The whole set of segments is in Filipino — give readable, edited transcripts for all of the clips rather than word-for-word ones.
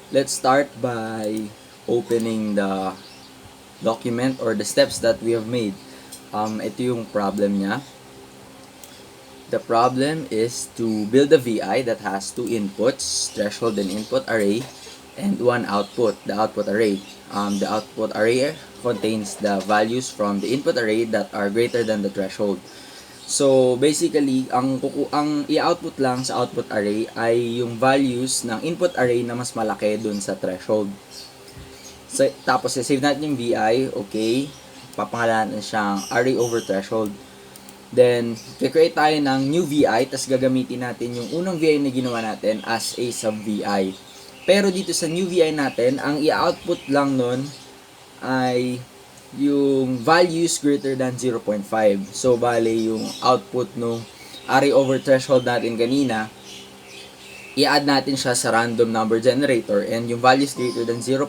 Let's start by opening the document or the steps that we have made. Ito yung problem niya. The problem is to build a VI that has two inputs, threshold and input array, and one output, the output array. The output array contains the values from the input array that are greater than the threshold. So, basically, ang i-output lang sa output array ay yung values ng input array na mas malaki dun sa threshold. So, tapos, save natin yung VI, okay. Papangalanan siyang array over threshold. Then, create tayo ng new VI, tapos gagamitin natin yung unang VI na ginawa natin as a sub-VI. Pero dito sa new VI natin, ang i-output lang nun ay yung values greater than 0.5. So, bale yung output nung array over threshold natin kanina, i-add natin siya sa random number generator and yung values greater than 0.5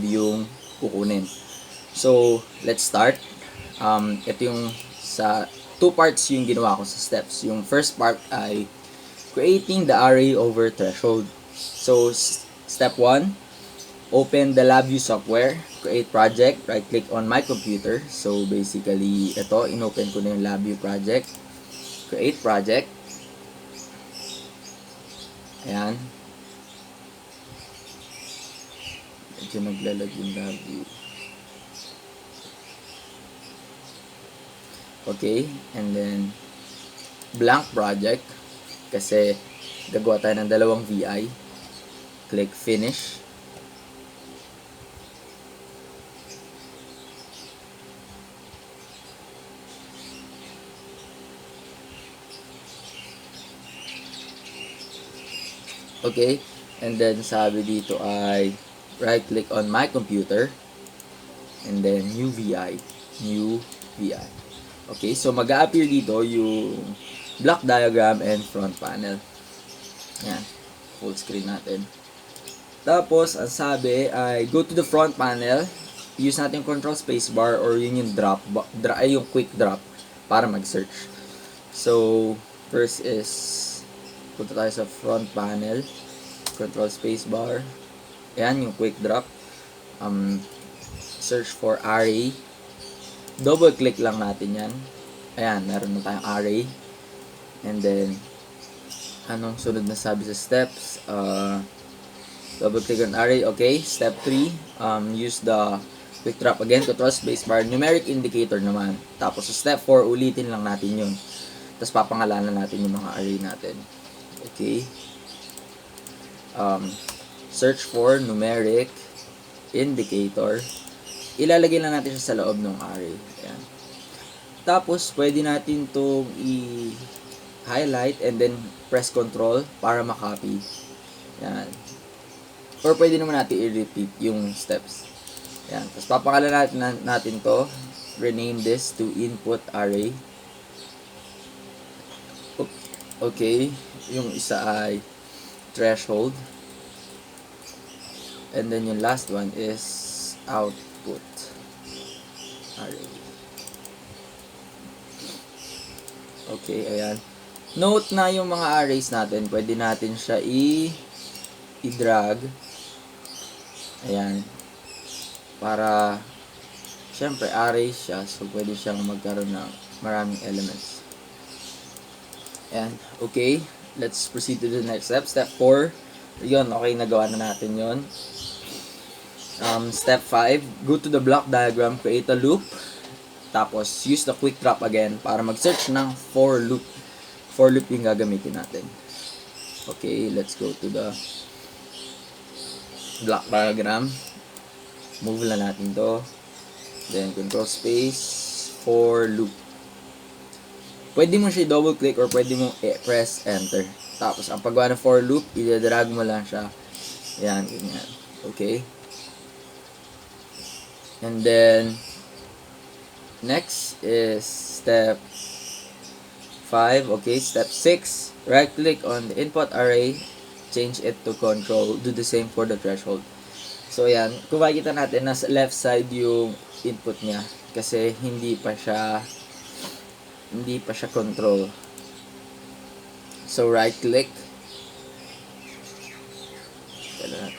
yung kukunin. So, let's start. Ito yung sa two parts yung ginawa ko sa steps. Yung first part ay creating the array over threshold. So, step 1, open the LabVIEW software, create project, right click on my computer. So, basically, ito, inopen ko na yung LabVIEW project. Create project. Ayan. Medyo naglalag yung LabVIEW. Okay, and then blank project kasi gagawa tayo ng dalawang VI. Click finish. Okay, and then sabi dito ay right click on my computer and then new VI. Okay, so mag-a-appear dito yung block diagram and front panel. Yan, full screen natin. Tapos, ang sabi ay go to the front panel, use natin yung control spacebar or yun yung yung quick drop para mag-search. So, first is punta tayo sa front panel, control spacebar. Ayan, yung quick drop. Search for array. Double click lang natin yan. Ayan, meron na tayong array. And then, anong sunod na sabi sa steps? Double click on array. Okay, step 3, use the quick drop again, control spacebar, numeric indicator naman. Tapos sa step 4, ulitin lang natin yun. Tapos papangalanan natin yung mga array natin. Okay. Search for numeric indicator. Ilalagay lang natin siya sa loob ng array. Ayan. Tapos, pwede natin itong i-highlight and then press control para makopy. Ayan. Or pwede naman natin i-repeat yung steps. Ayan. Tapos, papangalanan natin to. Rename this to input array. Okay. Yung isa ay threshold. And then yung last one is output array. Okay, ayan. Note na yung mga arrays natin, pwede natin siya i-drag. Ayan. Para, syempre, array siya, so pwede siyang magkaroon ng maraming elements. Ayan, okay. Let's proceed to the next step. Step 4. Yun, okay, nagawa na natin yun. Step 5, go to the block diagram, create a loop. Tapos, use the quick drop again para mag-search ng for loop. For loop yung gagamitin natin. Okay, let's go to the block diagram. Move lang natin to. Then, control space, for loop. Pwede mo siya double click or pwede mo press enter. Tapos, ang paggawa ng for loop, i-drag mo lang siya. Yan, ganyan. Okay. And then, next is step 5. Okay, step 6. Right click on the input array, change it to control. Do the same for the threshold. So, yan. Kung makikita natin, nasa left side yung input niya. Kasi hindi pa siya control. So, right click.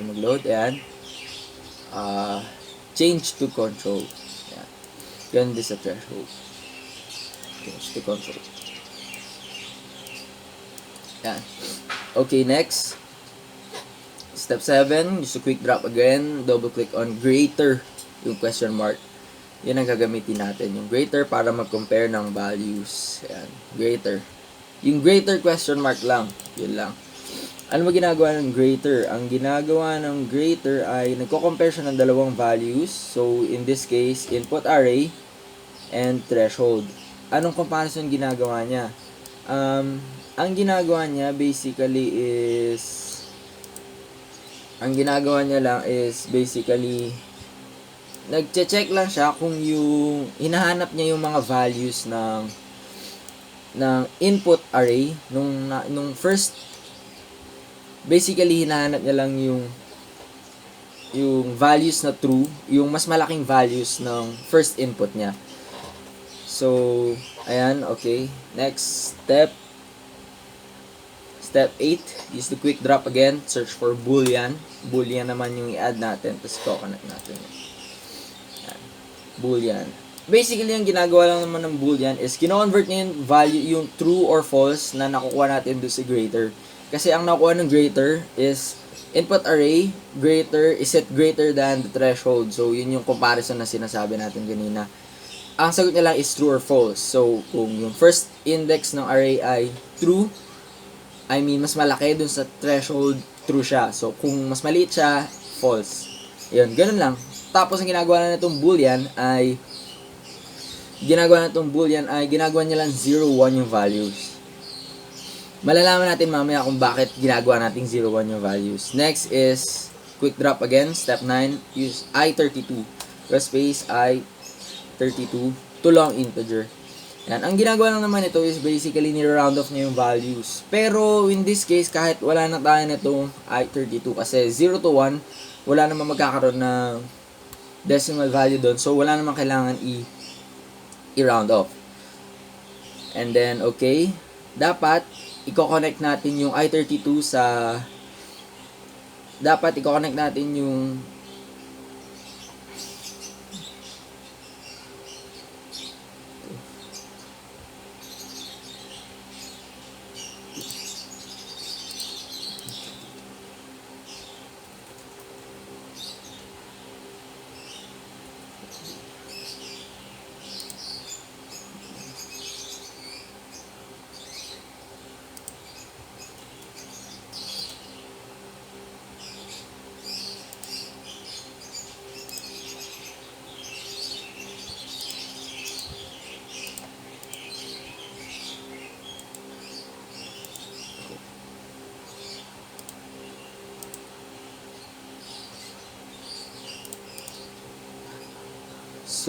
mag-load. Ayan. Change to control. Ayan. Ganun din sa threshold. Change to control. Ayan. Okay, next. Step 7, just a quick drop again. Double click on greater, yung question mark. Yan ang gagamitin natin. Yung greater para mag-compare ng values. Ayan. Greater. Yung greater question mark lang. Yun lang. Ano ba ginagawa ng greater? Ang ginagawa ng greater ay nagko-compare siya ng dalawang values. So, in this case, input array and threshold. Anong comparison ginagawa niya? Ang ginagawa niya basically is nagche-check lang siya kung yung hinahanap niya yung mga values ng input array nung first. Basically hinahanap niya lang yung values na true, yung mas malaking values ng first input niya. So, ayan, okay. Next step. Step 8, use the quick drop again, search for boolean. Boolean naman yung i-add natin, tapos connect natin. Ayan. Boolean. Basically, yung ginagawa lang naman ng boolean is kino-convert niya yung value, yung true or false na nakukuha natin doon sa greater. Kasi ang nakukuha ng greater is input array, greater is set greater than the threshold. So, yun yung comparison na sinasabi natin kanina. Ang sagot niya lang is true or false. So, kung yung first index ng array ay true, mas malaki dun sa threshold, true siya. So, kung mas maliit siya, false. Yun, ganun lang. Tapos, ang ginagawa na itong boolean ay ginagawa niya lang 0, 1 yung values. Malalaman natin mamaya kung bakit ginagawa natin 0, 1 yung values. Next is, quick drop again, step 9, use I32. Press space, I32, to long integer. Yan. Ang ginagawa lang naman ito is basically ni-round off niya yung values. Pero in this case, kahit wala na tayo nitong I32 kasi 0 to 1, wala naman magkakaroon ng decimal value doon. So, wala naman kailangan i-round off. And then, okay, dapat i-connect natin yung I32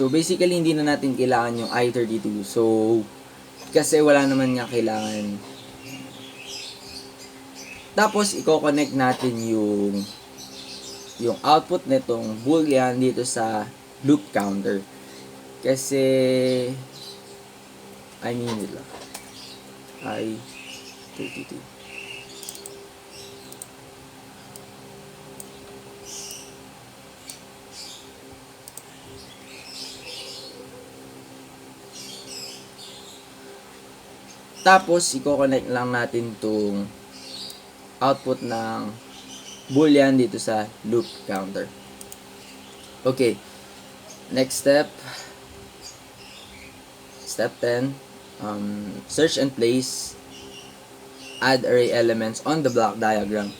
So, basically, hindi na natin kailangan yung I32. So, kasi wala naman nga kailangan. Tapos, i-connect natin yung output nitong boolean dito sa loop counter. Kasi, I32. Tapos, i-connect lang natin tong output ng boolean dito sa loop counter. Okay. Next step. Step 10. Search and place. Add array elements on the block diagram.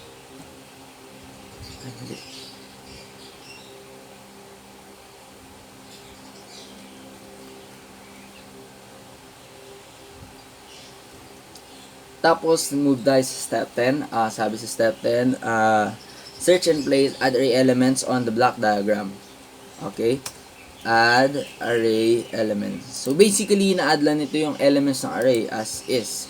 Tapos, move tayo sa step 10. Sabi sa step 10, search and place add array elements on the block diagram. Okay? Add array elements. So, basically, na-add lang nito yung elements ng array as is.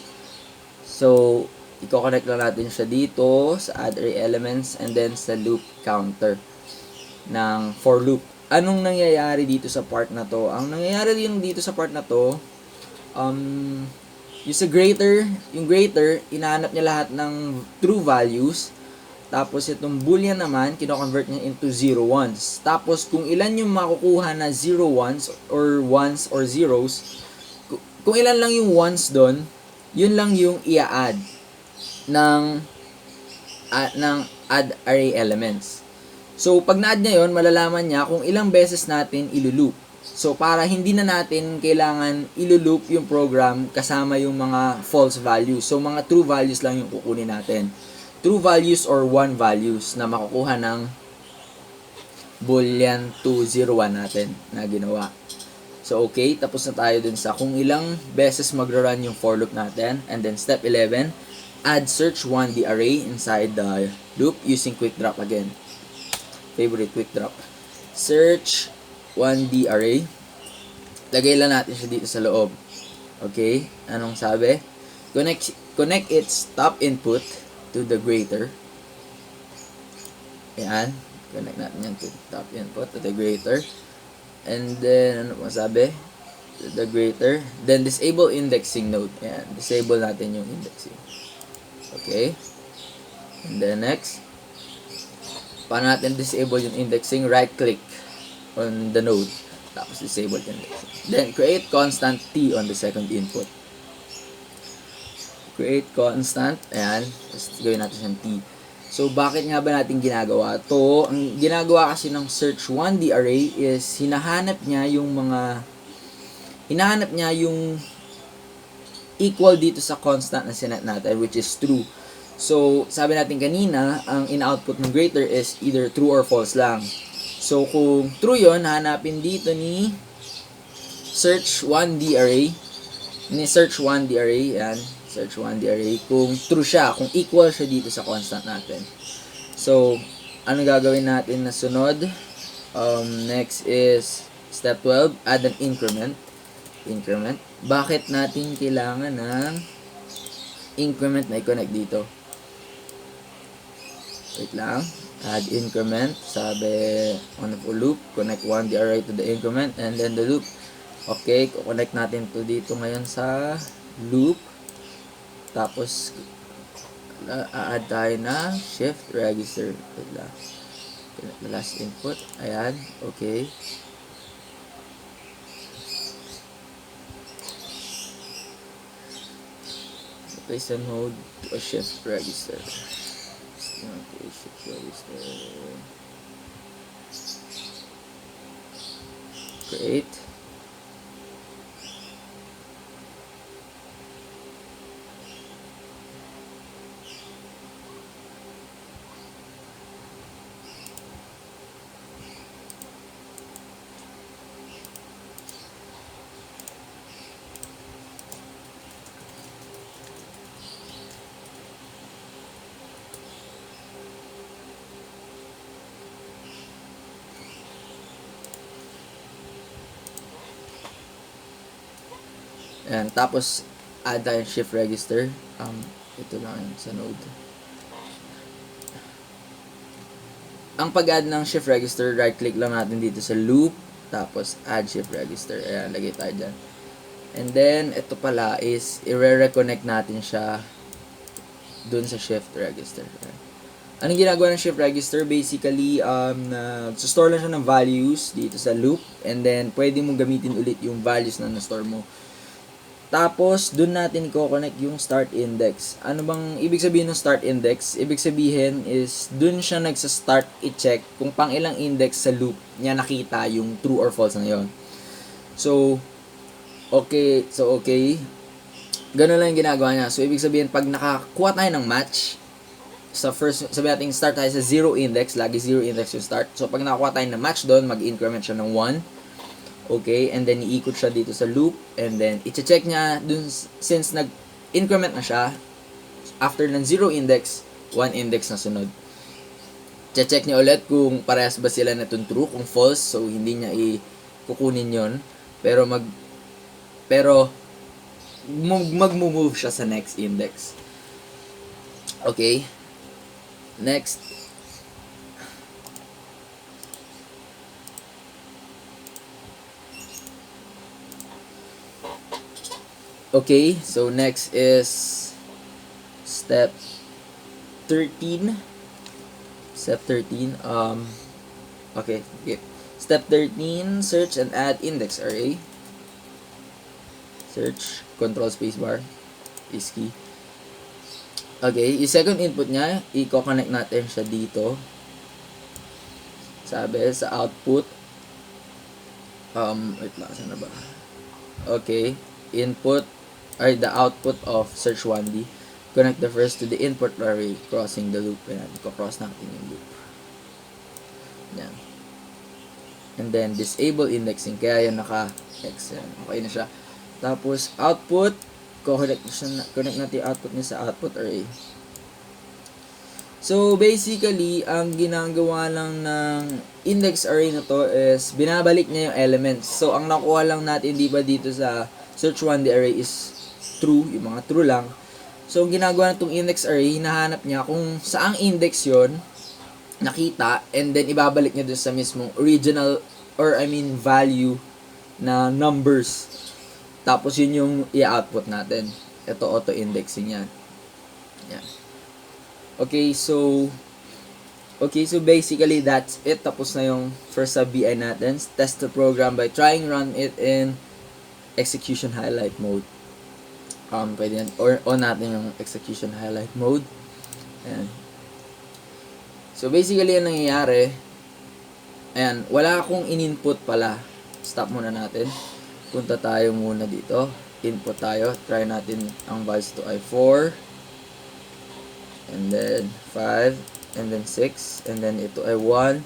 So, i-connect lang natin siya dito sa add array elements and then sa loop counter ng for loop. Anong nangyayari dito sa part na to? Ang nangyayari dito sa part na to, yung greater, inahanap niya lahat ng true values. Tapos itong boolean naman, kino-convert niya into 0, 1s. Tapos kung ilan yung makukuha na 0, 1s or zeros, kung ilan lang yung 1s doon, yun lang yung i-add ng add array elements. So, pag na-add niya yun, malalaman niya kung ilang beses natin ilulup. So, para hindi na natin kailangan ilulup yung program kasama yung mga false values. So, mga true values lang yung kukunin natin. True values or 1 values na makukuha ng boolean 201 natin na ginawa. So, okay. Tapos na tayo dun sa kung ilang beses magra-run yung for loop natin. And then, step 11, add search 1 the array inside the loop using quick drop again. Favorite quick drop. Search 1D array. Lagay lang natin siya dito sa loob. Okay? Anong sabi? Connect its top input to the greater. Ayan. Connect natin yan to top input to the greater. And then, ano pa sabi? To the greater. Then, disable indexing node. Ayan. Disable natin yung indexing. Okay? And then, next. Paano natin disable yung indexing? Right click on the node. Tapos disable yung indexing. Then create constant t on the second input. Create constant. Ayan. Tapos gawin natin siyang t. So bakit nga ba natin ginagawa to? Ang ginagawa kasi ng search 1D array is hinahanap niya yung equal dito sa constant na sinet natin, which is true. So, sabi natin kanina, ang in-output ng greater is either true or false lang. So, kung true yon, hanapin dito ni search 1D array. Yan. Search 1D array. Kung true siya, kung equal siya dito sa constant natin. So, ano gagawin natin na sunod? Next is step 12, add an increment. Bakit natin kailangan ng increment na i-connect dito? Wait lang. Add increment. Sabi, on the loop, connect 1 the array to the increment, and then the loop. Okay, connect natin to dito ngayon sa loop. Tapos, add tayo na shift register. Wait lang. Connect the last input. Ayan. Okay. Place a node to a shift register. Okay, shift register. Create. Ayan, tapos add tayo shift register. Ito lang yun sa node. Ang pag-add ng shift register, right click lang natin dito sa loop, tapos add shift register. Ayan, lagay tayo dyan. And then, ito pala is i-reconnect natin siya dun sa shift register. Ayan. Anong ginagawa ng shift register? Basically, store lang siya ng values dito sa loop, and then pwede mong gamitin ulit yung values na na-store mo. Tapos, dun natin i-connect yung start index. Ano bang ibig sabihin ng start index? Ibig sabihin is, dun siya nagsa-start i-check kung pang ilang index sa loop niya nakita yung true or false na yun. So, okay. Ganun lang yung ginagawa niya. So, ibig sabihin, pag nakakuha tayo ng match, sa first, sabi natin start tayo sa 0 index, lagi 0 index yung start. So, pag nakakuha tayo ng match doon, mag-increment siya ng 1. Okay, and then iikot siya dito sa loop, and then i-check niya dun, since nag-increment na siya, after ng 0 index, 1 index na sunod. Check niya ulit kung parehas ba sila na true, kung false, so hindi niya kukunin yon. Pero mag-move siya sa next index. Okay. Next. Okay, so next is step 13. Step 13, okay. Step 13, search and add index array. Search, control spacebar is key. Okay, yung second input niya, i-connect natin siya dito. Sabi, sa output, wait lang, saan na ba? Okay, input, or the output of search 1D. Connect the first to the input array, crossing the loop. Ayan, i-cross natin yung loop. Ayan. And then, disable indexing, kaya yan naka-X. Okay na siya. Tapos, output, connect natin yung output niya sa output array. So, basically, ang ginagawa lang ng index array na to is binabalik niya yung elements. So, ang nakuha lang natin, di ba, dito sa search 1D array is true, yung mga true lang. So, ang ginagawa nitong index array, hinahanap niya kung saang index yon nakita, and then ibabalik niya doon sa mismong original, or value na numbers. Tapos, yun yung i-output natin. Ito, auto-indexing yan. Yan. Okay, so basically that's it. Tapos na yung first sub BI natin. Test the program by trying run it in execution highlight mode. Pwede yan, or on natin yung execution highlight mode. Ayan. So basically ang nangyayari, ayan, wala akong in-input pala. Stop muna natin. Punta tayo muna dito. Input tayo. Try natin ang values to ay 4. And then 5. And then 6. And then ito ay 1.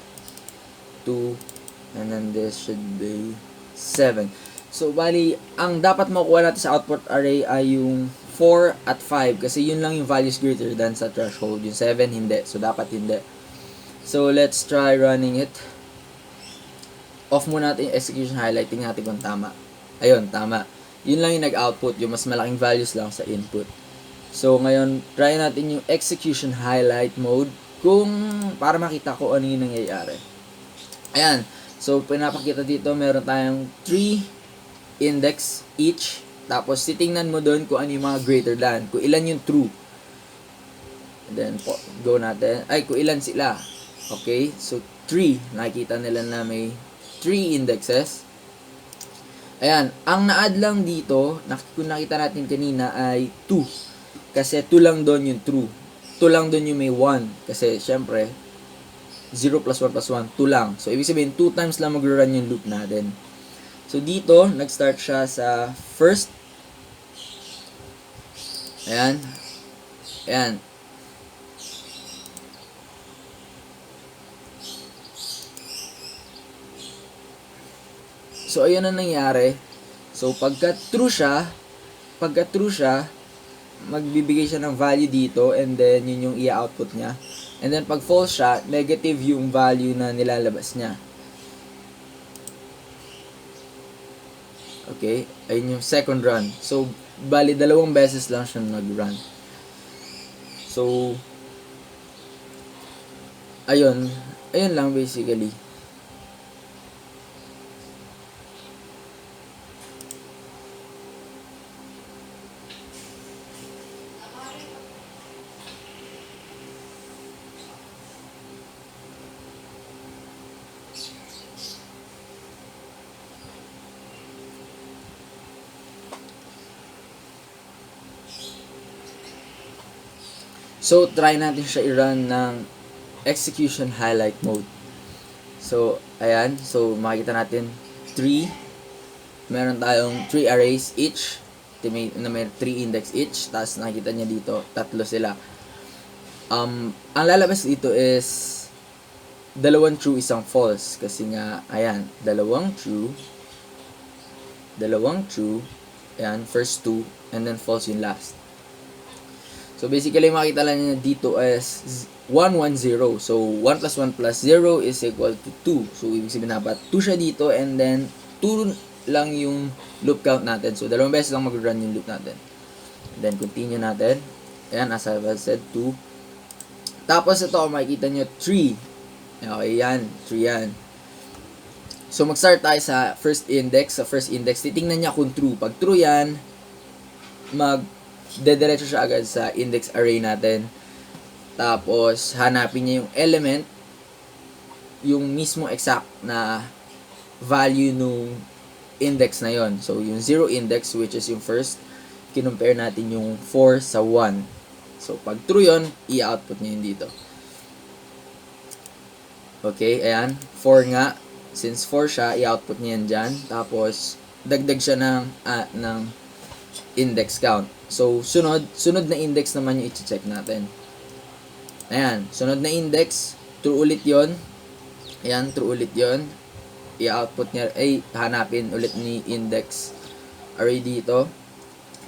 2. And then this should be 7. So, bali, ang dapat makuha natin sa output array ay yung 4 at 5. Kasi yun lang yung values greater than sa threshold. Yung 7, hindi. So, dapat hindi. So, let's try running it. Off muna natin yung execution highlighting natin kung tama. Ayun, tama. Yun lang yung nag-output. Yung mas malaking values lang sa input. So, ngayon, try natin yung execution highlight mode para makita ko ano yung nangyayari. Ayan. So, pinapakita dito, meron tayong 3 index each. Tapos, titingnan mo doon kung ano yung mga greater than. Kung ilan yung true. And then, go natin. Ay, kung ilan sila. Okay? So, 3. Nakikita nila na may 3 indexes. Ayan. Ang na-add lang dito, kung nakita natin kanina, ay 2. Kasi 2 lang doon yung true. 2 lang doon yung may 1. Kasi, syempre, 0 plus 1 plus 1, 2 lang. So, ibig sabihin, 2 times lang mag-run yung loop natin. So, dito, nag-start siya sa first. Ayan. Ayan. So, ayan ang nangyari. So, pagka true siya, magbibigay siya ng value dito, and then, yun yung i-output niya. And then, pag false siya, negative yung value na nilalabas niya. Okay, ayun yung second run. So, bali, 2 beses lang siya nag-run. So, ayun lang basically. So, try natin siya i-run ng execution highlight mode. So, ayan. So, makikita natin 3. Meron tayong 3 arrays each. Na may 3 index each. Tapos, nakikita niya dito, 3 sila. Ang lalabas dito is 2 true, 1 false. Kasi nga, ayan, 2 true. Ayan, first 2. And then, false yung last. So, basically, makita lang niya dito is 1, 1, 0. So, 1 plus 1 plus 0 is equal to 2. So, ibig sabihin dapat 2 siya dito, and then 2 lang yung loop count natin. So, 2 beses lang mag-run yung loop natin. And then, continue natin. Ayan, as I said, 2. Tapos, ito, makikita nyo, 3. Okay, yan. 3 yan. So, mag-start tayo sa first index. Sa first index, titingnan niya kung true. Pag true yan, dediretso siya agad sa index array natin. Tapos, hanapin niya yung element yung mismo exact na value nung index na yon. So, yung 0 index, which is yung first, kinumpare natin yung 4 sa 1. So, pag true yon, i-output niya yun dito. Okay, ayan. 4 nga. Since 4 siya, i-output niya yan dyan. Tapos, dagdag siya ng index count. So, sunod na index naman yung i-check natin. Ayan, sunod na index, true ulit yon. Ayan, true ulit yon. I-output niya, hanapin ulit ni index array dito.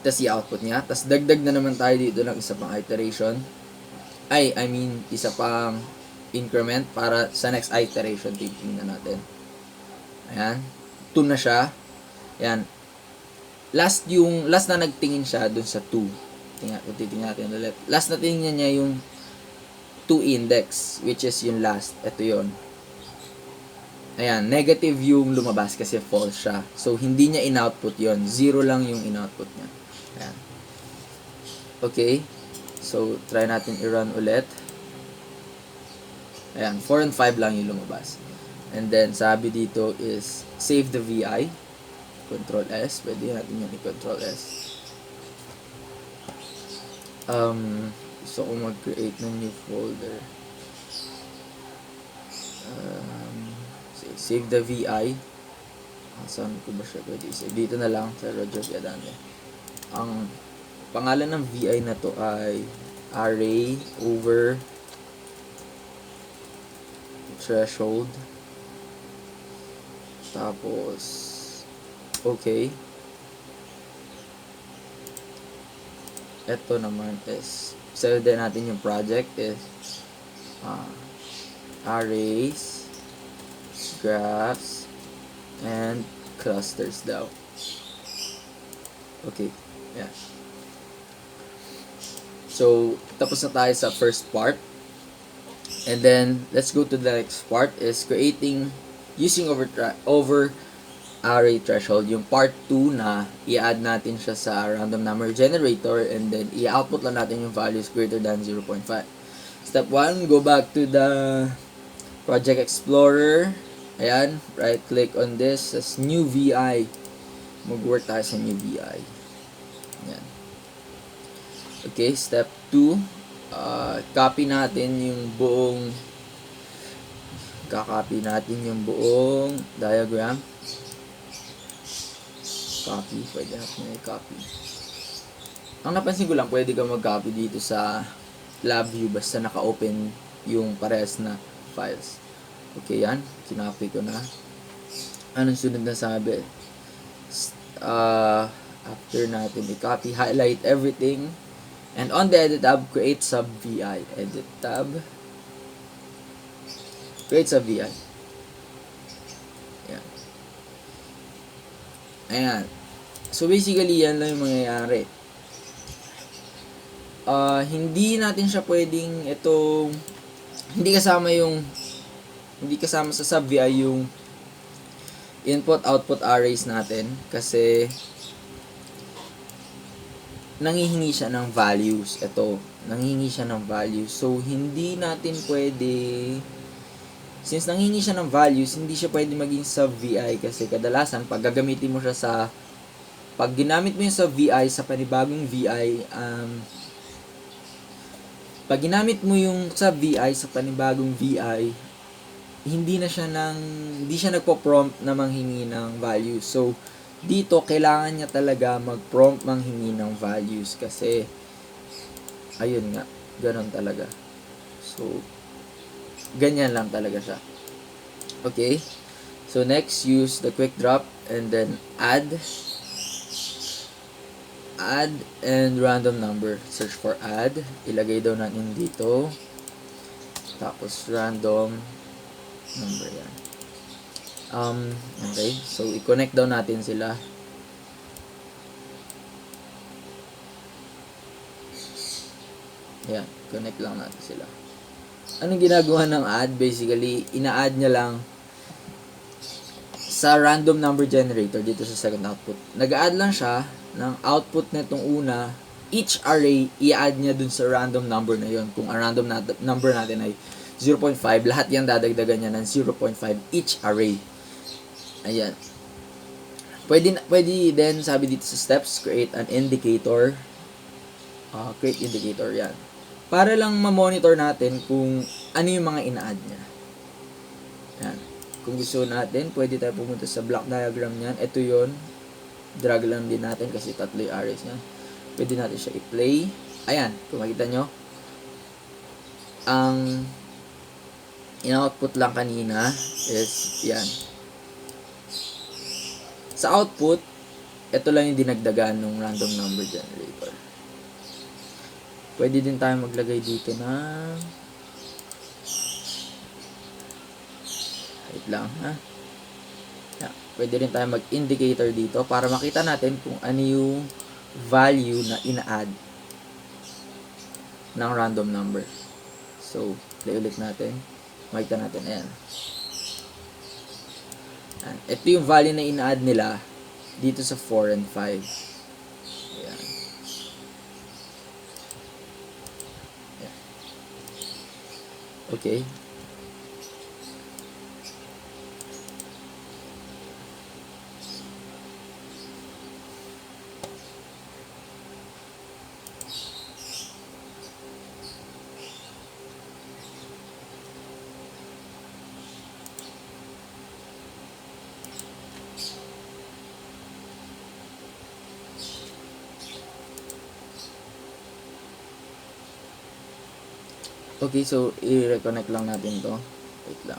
Tapos i-output niya. Tapos dagdag na naman tayo dito ng isa pang iteration. Isa pang increment para sa next iteration. Tingnan natin. Ayan. 2 na siya. Ayan. Last na nagtingin siya dun sa 2. Titingnan natin ulit. Last na tingin niya yung 2 index, which is yung last. Ito yon. Ayan, negative yung lumabas kasi false siya. So, hindi niya in-output yon. 0 lang yung in-output niya. Ayan. Okay. So, try natin i-run ulit. Ayan, 4 and 5 lang yung lumabas. And then, sabi dito is save the VI. Control S. Pwede natin yung i-Control S. Gusto ko mag-create ng new folder. Save the VI. Saan ko ba siya pwede save? Dito na lang sa Roger Viadante. Ang pangalan ng VI na to ay array over threshold. Tapos okay. Ito naman is save din natin yung project is arrays, graphs, and clusters daw. Okay. Yeah. So, tapos na tayo sa first part. And then, let's go to the next part is creating using over array threshold. Yung part 2 na i-add natin siya sa random number generator and then i-output lang natin yung values greater than 0.5. Step 1, go back to the Project Explorer. Ayan, right click on this as new VI. Mag-work tayo sa new VI. Ayan. Okay, step 2. Copy natin yung buong diagram. Copy, pwede natin i-copy. Ang napansin ko lang, pwede ka mag-copy dito sa lab view basta naka-open yung parehas na files. Okay, yan. Kinopy ko na. Anong sunod na sabi? After natin i-copy, highlight everything. And on the edit tab, create sub VI. Edit tab. Create sub VI. Ayan. Ayan. So basically, yan lang yung mangyayari. Hindi natin siya pwedeng hindi kasama sa sub VI yung input-output arrays natin kasi nanghihingi siya ng values. Nanghihingi siya ng values. So, hindi natin pwede, since nanghihingi siya ng values, hindi siya pwede maging sub VI kasi kadalasan, pag ginamit mo yung sub VI sa panibagong VI, pag ginamit mo yung sub VI sa panibagong VI, hindi siya nagpo-prompt na manghingi ng values. So, dito, kailangan niya talaga mag-prompt manghingi ng values kasi, ayun nga, ganun talaga. So, ganyan lang talaga siya. Okay? So, next, use the quick drop and then add and random number. Search for add. Ilagay daw natin dito. Tapos, random number yan. Okay. So, i-connect daw natin sila. Yan. Connect lang natin sila. Anong ginagawa ng add? Basically, ina-add niya lang sa random number generator dito sa second output. Nag-add lang siya ng output na itong una. Each array, i-add niya dun sa random number na yon. Kung ang random number natin ay 0.5, lahat yan dadagdagan niya ng 0.5 each array. Ayan. Pwede din, sabi dito sa steps, create an indicator. Create indicator, yan. Para lang ma-monitor natin kung ano yung mga ina-add niya. Yan. Kung gusto natin, pwede tayo pumunta sa block diagram niyan. Ito yon, drag lang din natin kasi tatlo yung arrays niya. Pwede natin siya i-play. Ayan, kung makita nyo, ang in-output lang kanina is yan. Sa output, ito lang yung dinagdagan ng random number generator. Pwede din tayo maglagay dito na wait lang, ha? Yeah. Pwede rin tayo mag-indicator dito para makita natin kung ano yung value na ina-add ng random number. So, play ulit natin. Makita natin, ayan. Ito yung value na ina-add nila dito sa 4 and 5. Ayan. Ayan. Okay. Okay, so i-reconnect lang natin to. Wait lang.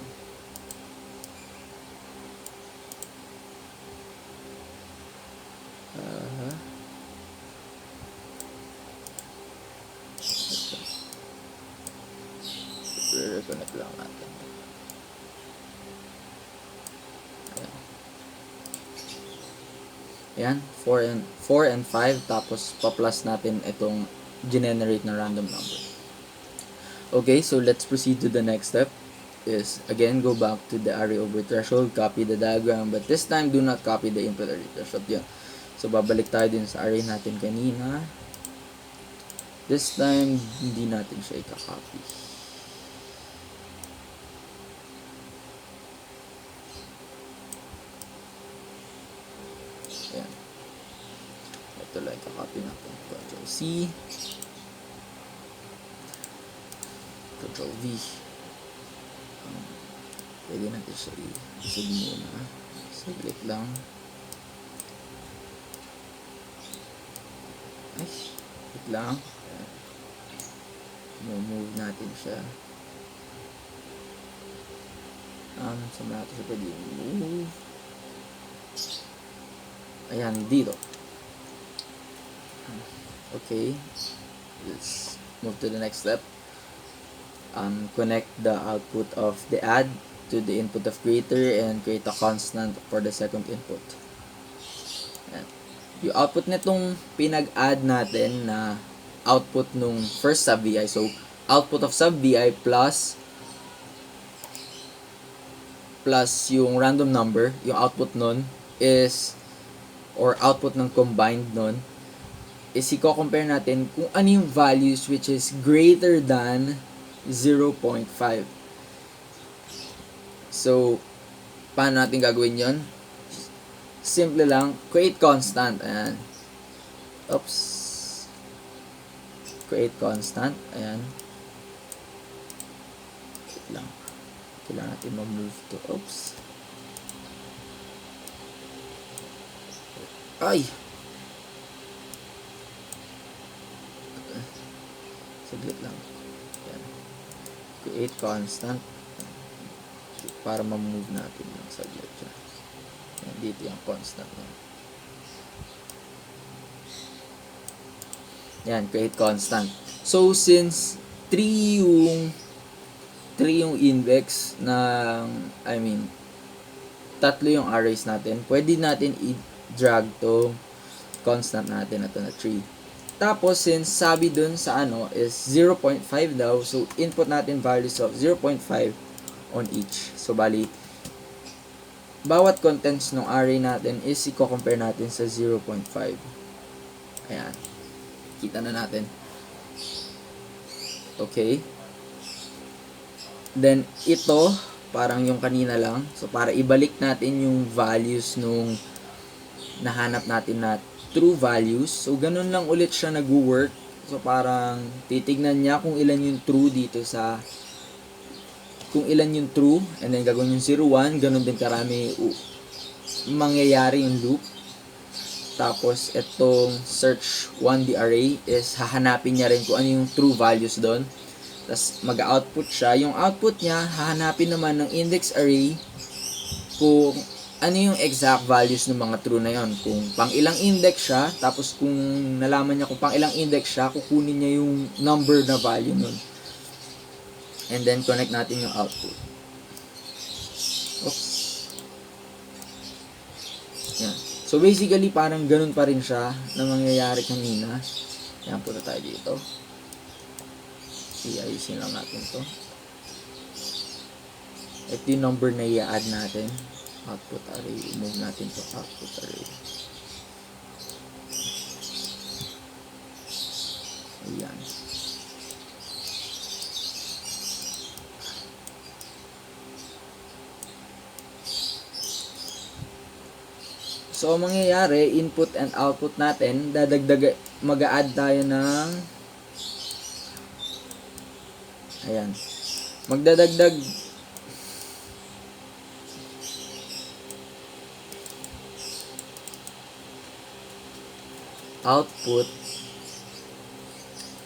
I-reconnect lang natin. Ayan, 4 and 5, tapos pa-plus natin itong generate na random number. Okay, so let's proceed to the next step. Is again, go back to the array over threshold, copy the diagram, but this time do not copy the input array threshold. Yeah. So babalik tayo din sa array natin kanina. This time, hindi natin siya i-copy. Ayan. Ito lang i-copy natin. Ctrl C. Ctrl V. Pwede natin siya i-isig muna. Saglit lang. Ay, wait lang. Move natin siya. Saan natin siya pwede move? Ayan, dito. Okay. Let's move to the next step. Connect the output of the add to the input of creator and create a constant for the second input. Ayan. Yung output nitong pinag-add natin na output nung first sub-VI. So, output of sub-VI plus yung random number, yung output nun is, or output ng combined nun, is i-compare natin kung ano yung values which is greater than 0.5. So, paano natin gagawin yon? Simple lang, create constant. Ayan. Oops. Create constant. Ayan. Wait lang. Kailangan natin ma-move to. Oops. Ay! Saglit lang. Ayan. Create constant. Para ma-move natin yung saglit siya. Ayan, dito yung constant na. Yan, create constant. So, since 3 yung index ng, tatlo yung arrays natin, pwede natin i-drag to constant natin, ito na 3. Tapos, since sabi dun sa is 0.5 daw, so input natin values of 0.5 on each. So, bali, bawat contents ng array natin is i-compare natin sa 0.5. Ayan. Kita na natin. Okay. Then, ito, parang yung kanina lang. So, para ibalik natin yung values nung nahanap natin na true values. So, ganun lang ulit siya nag-work. So, parang titignan niya kung ilan yung true dito sa kung ilan yung true, and then gagawin yung 0, 1, ganun din karami mangyayari yung loop. Tapos, itong search 1 the array is hahanapin niya rin kung ano yung true values doon. Tapos, mag-output siya. Yung output niya, hahanapin naman ng index array kung ano yung exact values ng mga true na yon. Kung pang ilang index siya, tapos kung nalaman niya kung pang ilang index siya, kukunin niya yung number na value nun. And then, connect natin yung output. Oops. Yan. So, basically, parang ganun pa rin siya na mangyayari kanina. Yan, punta tayo dito. I-ayusin lang natin to. Ito yung number na i-add natin. Output array. Move natin to output array. Ayan. So, ang mangyayari, input and output natin, mag-a-add tayo ng ayan. Magdadagdag output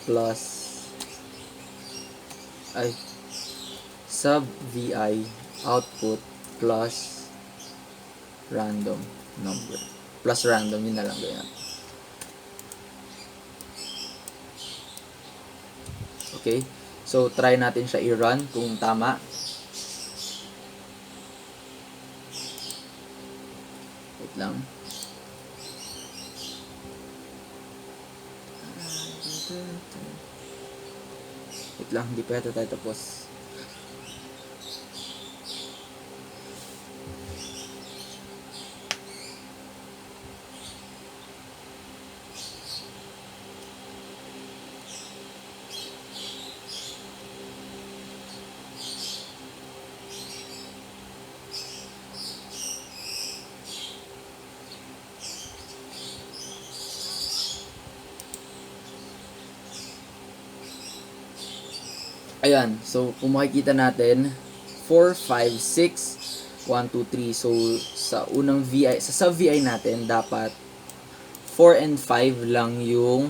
plus sub vi output plus random number plus random, yun na lang ganyan. Okay, so try natin siya i-run kung tama. Wait lang. Wait lang, hindi pa yata tayo tapos. Ayan, so kung makikita natin 4, 5, 6, 1, 2, 3. So sa unang VI, sa sub VI natin dapat 4 and 5 lang yung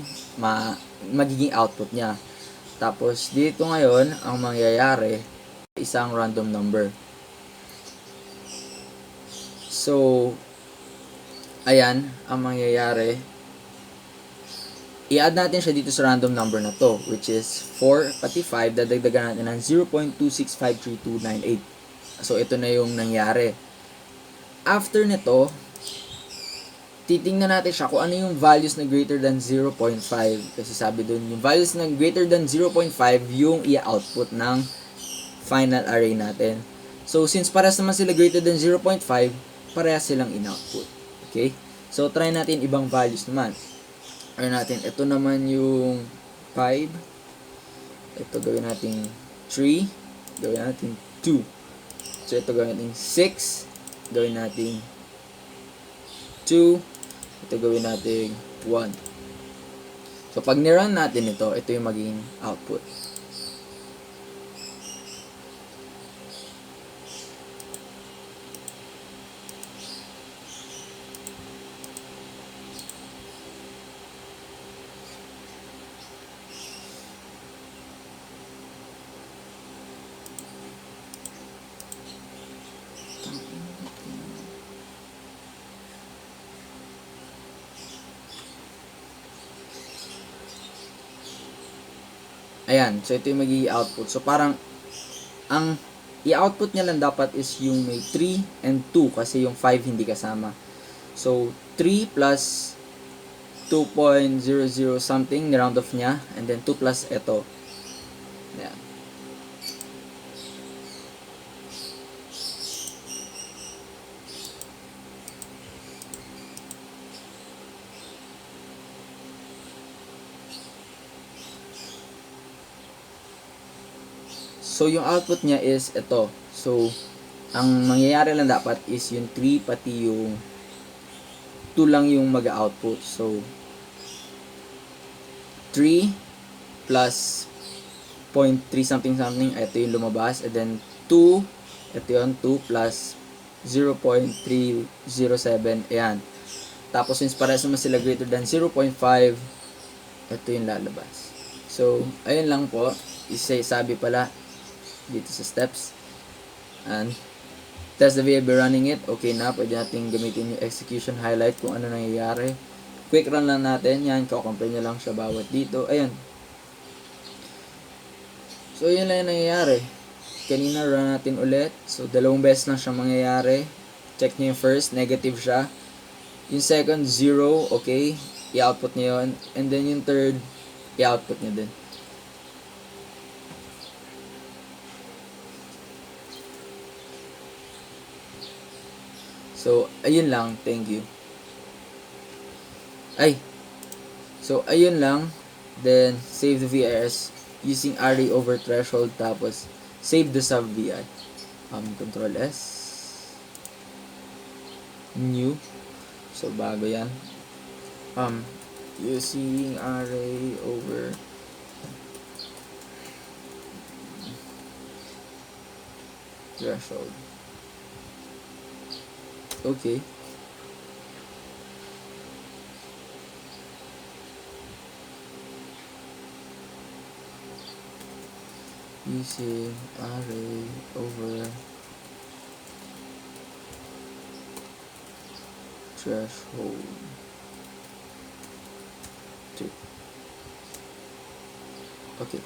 magiging output niya. Tapos dito ngayon ang mangyayari isang random number. So ayan ang mangyayari. I-add natin siya dito sa random number na to, which is 4 pati 5, dadagdagan natin ng 0.265328. So, ito na yung nangyari. After nito, titingnan natin siya kung ano yung values na greater than 0.5. Kasi sabi dun, yung values na greater than 0.5 yung i-output ng final array natin. So, since parehas naman sila greater than 0.5, parehas silang in-output. Okay? So, try natin ibang values naman. Natin, ito naman yung 5, ito gawin natin 3, gawin natin 2, so ito gawin natin 6, gawin natin 2, ito gawin natin 1. So pag nirun natin ito yung magiging output. Ayan, so ito yung magiging output. So parang ang i-output niya lang dapat is yung may 3 and 2 kasi yung 5 hindi kasama. So 3 plus 2.00 something, ni-round off niya, and then 2 plus ito. Ayan. So, yung output niya is ito. So, ang mangyayari lang dapat is yung 3 pati yung 2 lang yung mag-output. So, 3 plus 0.3 something something, ito yung lumabas. And then 2, ito yun, 2 plus 0.307, ayan. Tapos since parehas naman sila greater than 0.5, ito yung lalabas. So, ayun lang po. Sabi pala dito sa steps. And test the VA by running it. Okay na, pwede natin gamitin yung execution highlight kung ano nangyayari. Quick run lang natin. Yan, compare nyo lang siya bawat dito. Ayan. So, yun lang yung nangyayari. Kanina, run natin ulit. So, 2 beses lang siya mangyayari. Check nyo yung first, negative siya. Yung second, 0, okay. I-output nyo yun. And then yung third, i-output nyo din. So, ayun lang. Thank you. So, ayun lang. Then, save the VIS using array over threshold. Tapos, save the sub VI. Control S. New. So, bago yan. Using array over threshold. Okay. Using array over threshold. Okay.